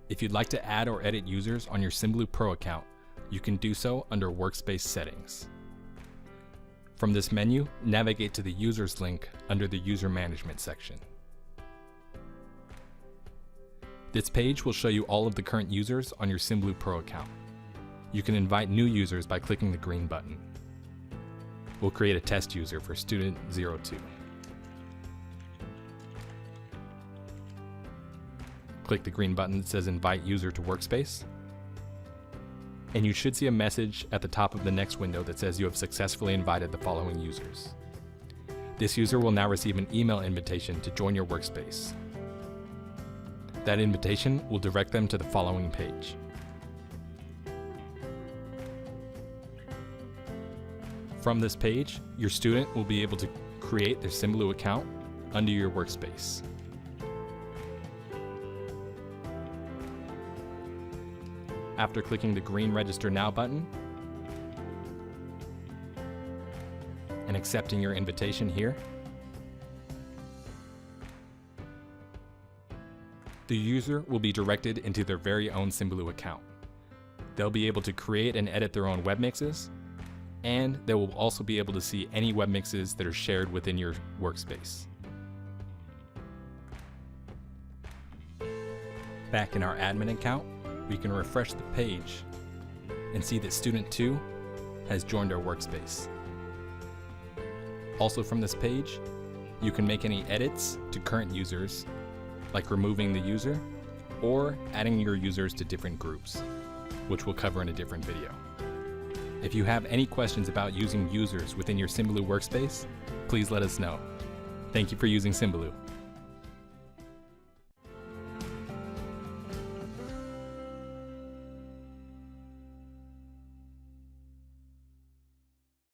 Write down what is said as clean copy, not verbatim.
If you'd like to add or edit users on your Symbaloo Pro account, you can do so under Workspace Settings. From this menu, navigate to the Users link under the User Management section. This page will show you all of the current users on your Symbaloo Pro account. You can invite new users by clicking the green button. We'll create a test user for student 02. Click the green button that says Invite User to Workspace, and you should see a message at the top of the next window that says you have successfully invited the following users. This user will now receive an email invitation to join your workspace. That invitation will direct them to the following page. From this page, your student will be able to create their Symbaloo account under your workspace. After clicking the green Register Now button and accepting your invitation here, the user will be directed into their very own Symbaloo account. They'll be able to create and edit their own web mixes, and they will also be able to see any web mixes that are shared within your workspace. Back in our admin account, we can refresh the page and see that student 2 has joined our workspace. Also from this page, you can make any edits to current users, like removing the user or adding your users to different groups, which we'll cover in a different video. If you have any questions about using users within your Symbaloo workspace, please let us know. Thank you for using Symbaloo.